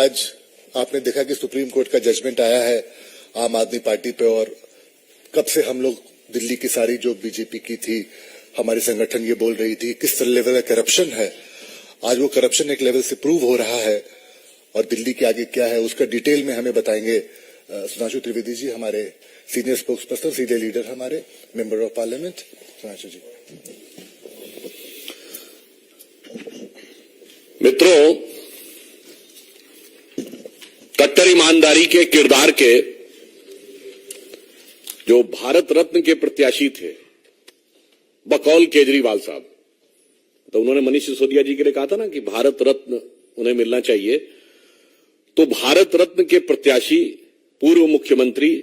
आज आपने देखा कि सुप्रीम कोर्ट का जजमेंट आया है आम आदमी पार्टी पे, और कब से हम लोग दिल्ली की सारी जो बीजेपी की थी, हमारी संगठन ये बोल रही थी किस लेवल का करप्शन है। आज वो करप्शन एक लेवल से प्रूव हो रहा है, और दिल्ली के आगे क्या है उसका डिटेल में हमें बताएंगे सुधांशु त्रिवेदी जी, हमारे senior spokes person, senior leader, हमारे मेंबर ऑफ पार्लियामेंट। सुधांशु जी। मित्रों, कट्टर ईमानदारी के किरदार के जो भारत रत्न के प्रत्याशी थे बकौल केजरीवाल साहब, तो उन्होंने मनीष सिसोदिया जी के लिए कहा था ना कि भारत रत्न उन्हें मिलना चाहिए। तो भारत रत्न के प्रत्याशी पूर्व मुख्यमंत्री,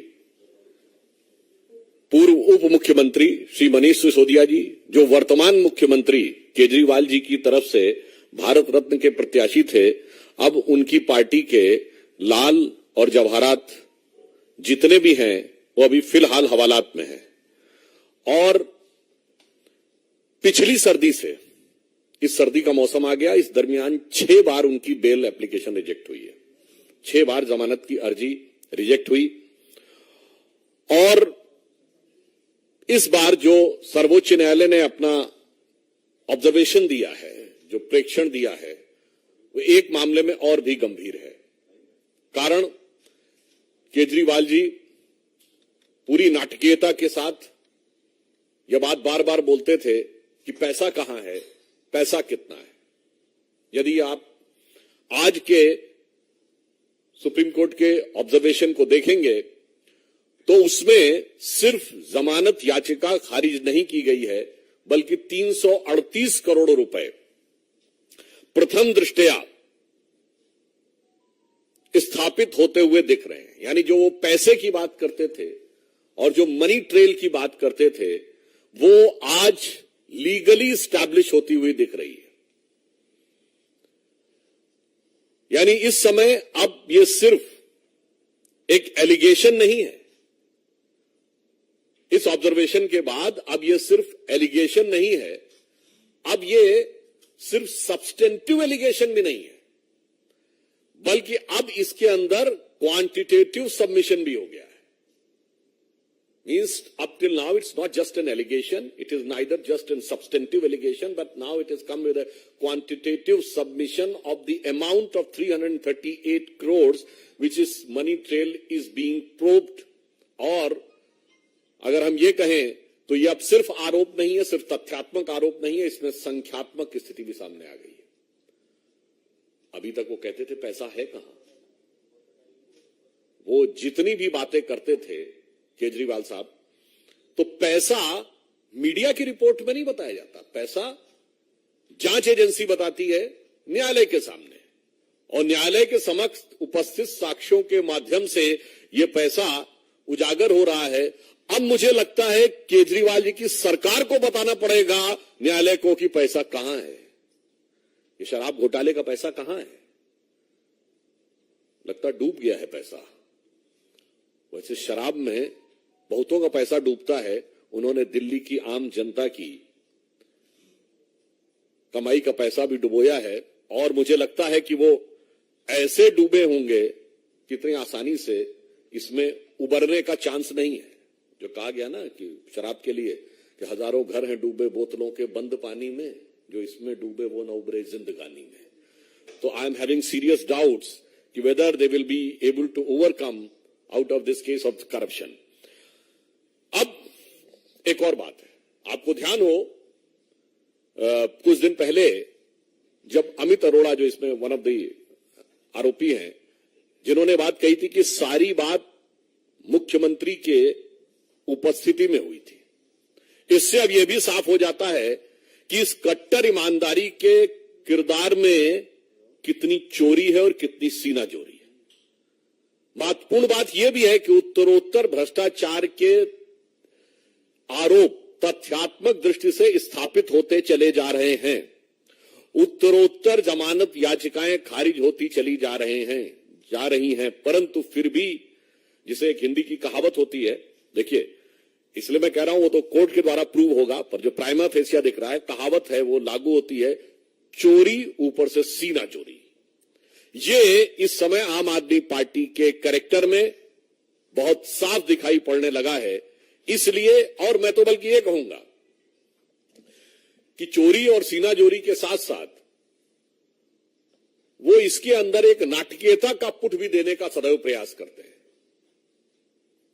पूर्व उप मुख्यमंत्री श्री मनीष सिसोदिया जी, जो वर्तमान मुख्यमंत्री केजरीवाल जी की तरफ से भारत रत्न के प्रत्याशी थे, अब उनकी पार्टी के लाल और जवाहरात जितने भी हैं वो अभी फिलहाल हवालात में हैं। और पिछली सर्दी से इस सर्दी का मौसम आ गया, इस दरमियान 6 बार उनकी बेल एप्लीकेशन रिजेक्ट हुई है। 6 बार जमानत की अर्जी रिजेक्ट हुई। और इस बार जो सर्वोच्च न्यायालय ने अपना ऑब्जर्वेशन दिया है, जो प्रेक्षण दिया है, वो एक मामले में और भी गंभीर है। कारण केजरीवाल जी पूरी नाटकीयता के साथ यह बात बार बार बोलते थे कि पैसा कहां है, पैसा कितना है। यदि आप आज के सुप्रीम कोर्ट के ऑब्जर्वेशन को देखेंगे तो उसमें सिर्फ जमानत याचिका खारिज नहीं की गई है, बल्कि 338 करोड़ रुपए प्रथम दृष्टया स्थापित होते हुए दिख रहे हैं। यानी जो वो पैसे की बात करते थे और जो मनी ट्रेल की बात करते थे, वो आज लीगली स्टैब्लिश होती हुई दिख रही है। यानी इस समय अब ये सिर्फ एक एलिगेशन नहीं है। इस ऑब्जर्वेशन के बाद अब ये सिर्फ एलिगेशन नहीं है, अब ये सिर्फ सब्सटेंटिव एलिगेशन भी नहीं है, बल्कि अब इसके अंदर क्वांटिटेटिव सबमिशन भी हो गया है। Means up till now it's not just an allegation, it is neither just a substantive allegation, but now it has come with a quantitative submission of the amount of 338 crores which is money trail is being probed। और अगर हम ये कहें तो ये अब सिर्फ आरोप नहीं है, सिर्फ तथ्यात्मक आरोप नहीं है, इसमें संख्यात्मक स्थिति भी सामने आ गई है। अभी तक वो कहते थे पैसा है कहां। वो जितनी भी बातें करते थे केजरीवाल साहब, तो पैसा मीडिया की रिपोर्ट में नहीं बताया जाता। पैसा जांच एजेंसी बताती है न्यायालय के सामने, और न्यायालय के समक्ष उपस्थित साक्ष्यों के माध्यम से यह पैसा उजागर हो रहा है। अब मुझे लगता है केजरीवाल जी की सरकार को बताना पड़ेगा न्यायालय को कि पैसा कहां है, ये शराब घोटाले का पैसा कहां है। लगता डूब गया है पैसा। वैसे शराब में बहुतों का पैसा डूबता है, उन्होंने दिल्ली की आम जनता की कमाई का पैसा भी डुबोया है। और मुझे लगता है कि वो ऐसे डूबे होंगे कितनी आसानी से इसमें उबरने का चांस नहीं है। जो कहा गया ना कि शराब के लिए कि हजारों घर हैं डूबे बोतलों के बंद पानी में, जो इसमें डूबे वो न उबरे जिंदगानी में। तो I am having serious doubts कि whether they will be able to overcome out of this case of corruption. अब एक और बात है, आपको ध्यान हो कुछ दिन पहले जब अमित अरोड़ा, जो इसमें वन ऑफ द आरोपी हैं, जिन्होंने बात कही थी कि सारी बात मुख्यमंत्री के उपस्थिति में हुई थी, इससे अब यह भी साफ हो जाता है कि इस कट्टर ईमानदारी के किरदार में कितनी चोरी है और कितनी सीनाजोरी है। महत्वपूर्ण बात यह भी है कि उत्तरोत्तर भ्रष्टाचार के आरोप तथ्यात्मक दृष्टि से स्थापित होते चले जा रहे हैं। उत्तरोत्तर जमानत याचिकाएं खारिज होती चली जा रही हैं, परंतु फिर भी, जिसे एक हिंदी की कहावत होती है, देखिए इसलिए मैं कह रहा हूं वो तो कोर्ट के द्वारा प्रूव होगा, पर जो प्राइमा फेसिया दिख रहा है, कहावत है वो लागू होती है, चोरी ऊपर से सीना चोरी। ये इस समय आम आदमी पार्टी के कैरेक्टर में बहुत साफ दिखाई पड़ने लगा है। इसलिए, और मैं तो बल्कि ये कहूंगा कि चोरी और सीनाजोरी के साथ साथ वो इसके अंदर एक नाटकीयता का पुट भी देने का सदैव प्रयास करते हैं।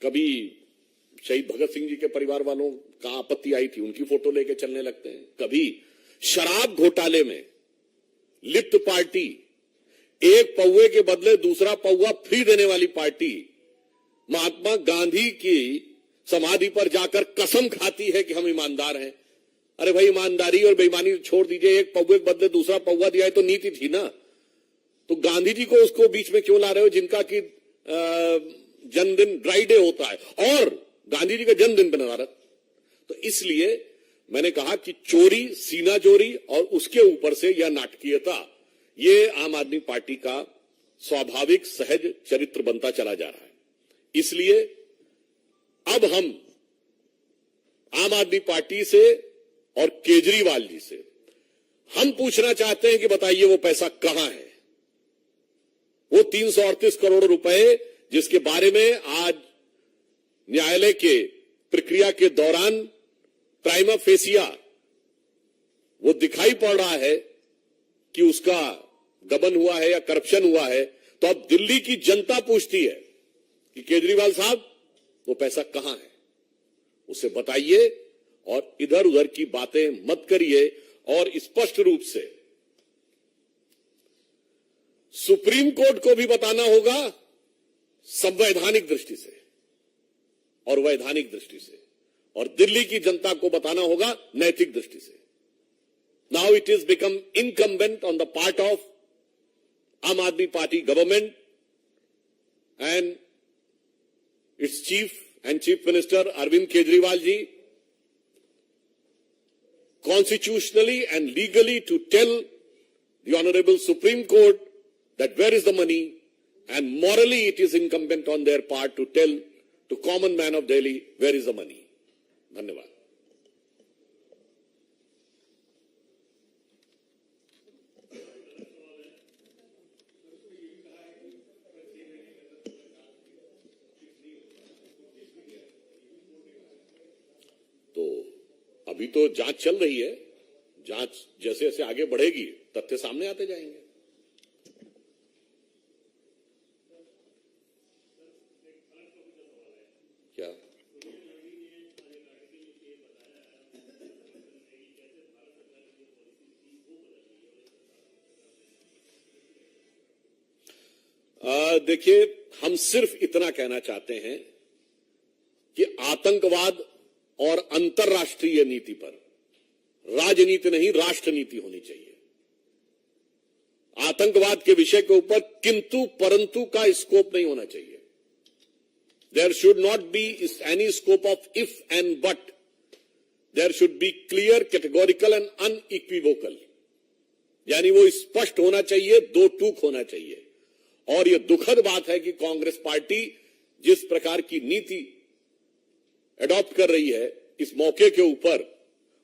कभी शहीद भगत सिंह जी के परिवार वालों का आपत्ति आई थी, उनकी फोटो लेके चलने लगते हैं। कभी शराब घोटाले में लिप्त पार्टी, एक पौवे के बदले दूसरा पौवा फ्री देने वाली पार्टी, महात्मा गांधी की समाधि पर जाकर कसम खाती है कि हम ईमानदार हैं। अरे भाई, ईमानदारी और बेईमानी छोड़ दीजिए, एक पौवे के बदले दूसरा पौवा दिया है तो नीति थी ना। तो गांधी जी को उसको बीच में क्यों ला रहे हो, जिनका कि जन्मदिन ड्राई डे होता है और गांधी जी का जन्मदिन बना रहा। तो इसलिए मैंने कहा कि चोरी, सीनाजोरी और उसके ऊपर से यह नाटकीयता, ये आम आदमी पार्टी का स्वाभाविक सहज चरित्र बनता चला जा रहा है। इसलिए अब हम आम आदमी पार्टी से और केजरीवाल जी से हम पूछना चाहते हैं कि बताइए वो पैसा कहां है। वो 338 करोड़ रुपए जिसके बारे में आज न्यायालय के प्रक्रिया के दौरान प्राइमा फेसिया वो दिखाई पड़ रहा है कि उसका गबन हुआ है या करप्शन हुआ है, तो अब दिल्ली की जनता पूछती है कि केजरीवाल साहब वो पैसा कहां है, उसे बताइए और इधर उधर की बातें मत करिए। और स्पष्ट रूप से सुप्रीम कोर्ट को भी बताना होगा संवैधानिक दृष्टि से और वैधानिक दृष्टि से, और दिल्ली की जनता को बताना होगा नैतिक दृष्टि से। Now it is become incumbent on the part of Aam Aadmi Party government and its chief minister Arvind Kejriwal ji constitutionally and legally to tell the Honorable Supreme Court that where is the money, and morally it is incumbent on their part to tell to common man of Delhi where is the money. धन्यवाद। अभी तो जांच चल रही है, जांच जैसे जैसे आगे बढ़ेगी तथ्य सामने आते जाएंगे। क्या देखिए, हम सिर्फ इतना कहना चाहते हैं कि आतंकवाद और अंतर्राष्ट्रीय नीति पर राजनीति नहीं, राष्ट्र नीति होनी चाहिए। आतंकवाद के विषय के ऊपर किंतु परंतु का स्कोप नहीं होना चाहिए। There should not be any scope of if and but, there should be clear, categorical and unequivocal, यानी वो स्पष्ट होना चाहिए, दो टूक होना चाहिए। और यह दुखद बात है कि कांग्रेस पार्टी जिस प्रकार की नीति एडॉप्ट कर रही है, इस मौके के ऊपर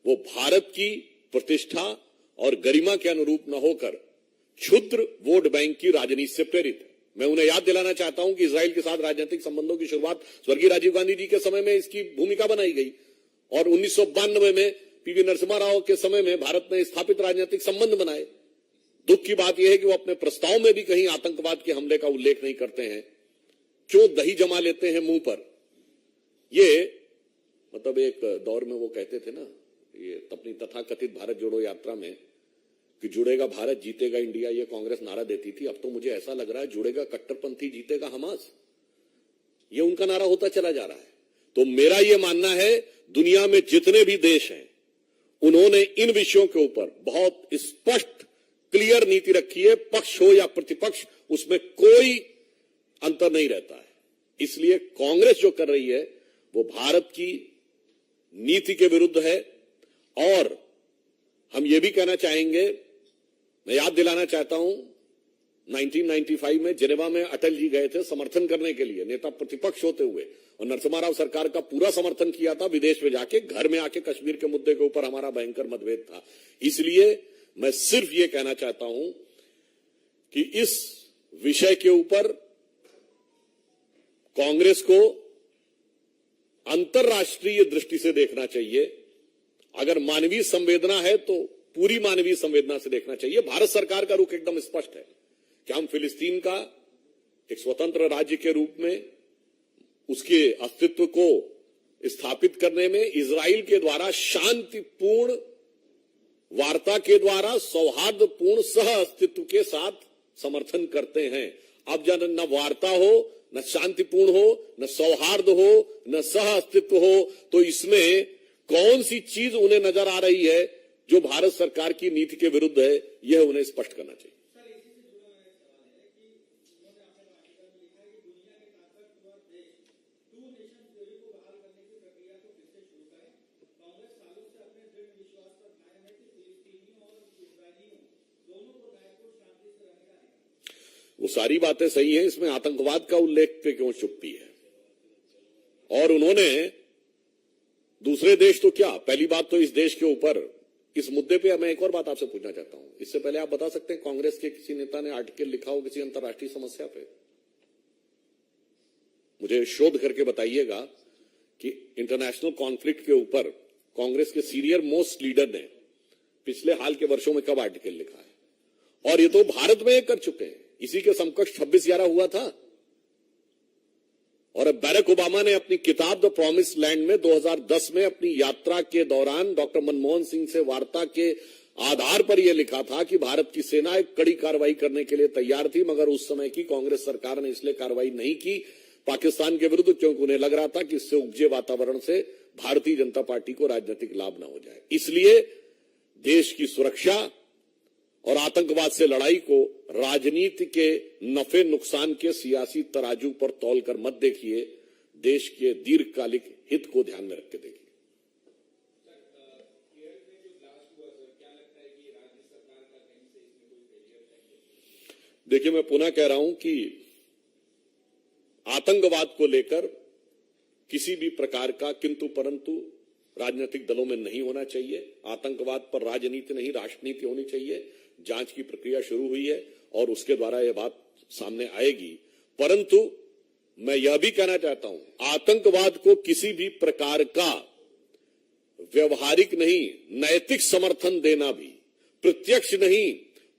वो भारत की प्रतिष्ठा और गरिमा के अनुरूप न होकर क्षुद्र वोट बैंक की राजनीति से प्रेरित है। मैं उन्हें याद दिलाना चाहता हूं कि इजराइल के साथ राजनीतिक संबंधों की शुरुआत स्वर्गीय राजीव गांधी जी के समय में इसकी भूमिका बनाई गई, और 1992 में पीवी नरसिम्हा राव के समय में भारत ने स्थापित राजनीतिक संबंध बनाए। दुख की बात यह है कि वो अपने प्रस्ताव में भी कहीं आतंकवाद के हमले का उल्लेख नहीं करते हैं, क्यों दही जमा लेते हैं मुंह पर। ये मतलब एक दौर में वो कहते थे ना, ये अपनी तथाकथित भारत जोड़ो यात्रा में, कि जुड़ेगा भारत जीतेगा इंडिया, ये कांग्रेस नारा देती थी। अब तो मुझे ऐसा लग रहा है जुड़ेगा कट्टरपंथी जीतेगा हमास, ये उनका नारा होता चला जा रहा है। तो मेरा ये मानना है, दुनिया में जितने भी देश हैं उन्होंने इन विषयों के ऊपर बहुत स्पष्ट क्लियर नीति रखी है, पक्ष हो या प्रतिपक्ष, उसमें कोई अंतर नहीं रहता है। इसलिए कांग्रेस जो कर रही है वो भारत की नीति के विरुद्ध है। और हम ये भी कहना चाहेंगे, मैं याद दिलाना चाहता हूं, 1995 में जिनेवा में अटल जी गए थे समर्थन करने के लिए, नेता प्रतिपक्ष होते हुए, और नरसिम्हा राव सरकार का पूरा समर्थन किया था। विदेश में जाके, घर में आके कश्मीर के मुद्दे के ऊपर हमारा भयंकर मतभेद था। इसलिए मैं सिर्फ ये कहना चाहता हूं कि इस विषय के ऊपर कांग्रेस को अंतर्राष्ट्रीय दृष्टि से देखना चाहिए। अगर मानवीय संवेदना है तो पूरी मानवीय संवेदना से देखना चाहिए। भारत सरकार का रुख एकदम स्पष्ट है कि हम फिलिस्तीन का एक स्वतंत्र राज्य के रूप में उसके अस्तित्व को स्थापित करने में इजराइल के द्वारा शांतिपूर्ण वार्ता के द्वारा सौहार्दपूर्ण सह अस्तित्व के साथ समर्थन करते हैं। अब जब न वार्ता हो, न शांतिपूर्ण हो, न सौहार्द हो, न सह अस्तित्व हो, तो इसमें कौन सी चीज उन्हें नजर आ रही है जो भारत सरकार की नीति के विरुद्ध है, यह उन्हें स्पष्ट करना चाहिए। वो सारी बातें सही हैं, इसमें आतंकवाद का उल्लेख पे क्यों चुप्पी है? और उन्होंने दूसरे देश तो क्या, पहली बात तो इस देश के ऊपर इस मुद्दे पे मैं एक और बात आपसे पूछना चाहता हूं। इससे पहले आप बता सकते हैं कांग्रेस के किसी नेता ने आर्टिकल लिखा हो किसी अंतर्राष्ट्रीय समस्या पे? मुझे शोध करके बताइएगा कि इंटरनेशनल कॉन्फ्लिक्ट के ऊपर कांग्रेस के सीनियर मोस्ट लीडर ने पिछले हाल के वर्षों में कब आर्टिकल लिखा है। और ये तो भारत में कर चुके हैं। इसी के समकक्ष 26/11 हुआ था। और अब बैरक ओबामा ने अपनी किताब द प्रॉमिस लैंड में 2010 में अपनी यात्रा के दौरान डॉक्टर मनमोहन सिंह से वार्ता के आधार पर यह लिखा था कि भारत की सेना एक कड़ी कार्रवाई करने के लिए तैयार थी, मगर उस समय की कांग्रेस सरकार ने इसलिए कार्रवाई नहीं की पाकिस्तान के विरुद्ध, क्योंकि उन्हें लग रहा था कि इससे उपजे वातावरण से भारतीय जनता पार्टी को राजनीतिक लाभ न हो जाए। इसलिए देश की सुरक्षा और आतंकवाद से लड़ाई को राजनीति के नफे नुकसान के सियासी तराजू पर तौलकर मत देखिए, देश के दीर्घकालिक हित को ध्यान में रख के देखिए। देखिए, मैं पुनः कह रहा हूं कि आतंकवाद को लेकर किसी भी प्रकार का किंतु परंतु राजनीतिक दलों में नहीं होना चाहिए। आतंकवाद पर राजनीति नहीं राष्ट्रनीति होनी चाहिए। जांच की प्रक्रिया शुरू हुई है और उसके द्वारा यह बात सामने आएगी। परंतु मैं यह भी कहना चाहता हूं, आतंकवाद को किसी भी प्रकार का व्यवहारिक नहीं नैतिक समर्थन देना भी, प्रत्यक्ष नहीं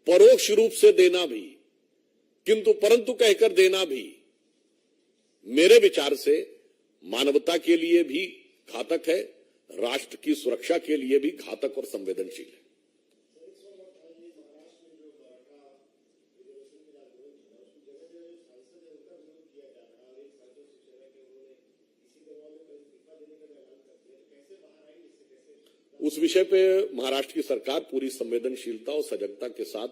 परोक्ष रूप से देना भी, किंतु परंतु कहकर देना भी मेरे विचार से मानवता के लिए भी घातक है, राष्ट्र की सुरक्षा के लिए भी घातक और संवेदनशील है। उस विषय पे महाराष्ट्र की सरकार पूरी संवेदनशीलता और सजगता के साथ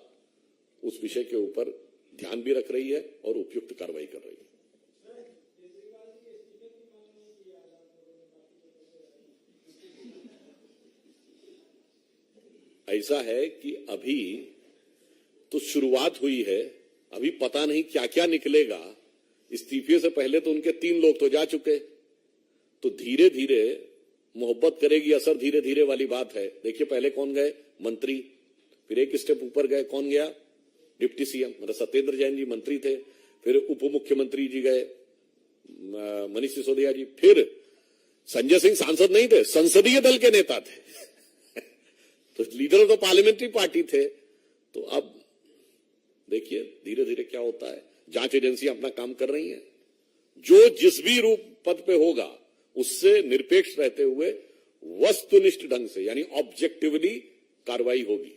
उस विषय के ऊपर ध्यान भी रख रही है और उपयुक्त कार्रवाई कर रही है। ऐसा है कि अभी तो शुरुआत हुई है, अभी पता नहीं क्या क्या निकलेगा। इस्तीफे से पहले तो उनके 3 लोग तो जा चुके, तो धीरे धीरे मोहब्बत करेगी असर धीरे धीरे वाली बात है। देखिए, पहले कौन गए? मंत्री। फिर एक स्टेप ऊपर गए, कौन गया? डिप्टी सीएम, मतलब सत्येंद्र जैन जी मंत्री थे। फिर उप मुख्यमंत्री जी गए, मनीष सिसोदिया जी। फिर संजय सिंह सांसद नहीं थे, संसदीय दल के नेता थे तो leader of the parliamentary party थे। तो अब देखिए धीरे धीरे क्या होता है। जांच एजेंसियां अपना काम कर रही हैं, जो जिस भी रूप पद पे होगा उससे निरपेक्ष रहते हुए वस्तुनिष्ठ ढंग से यानी ऑब्जेक्टिवली कार्रवाई होगी।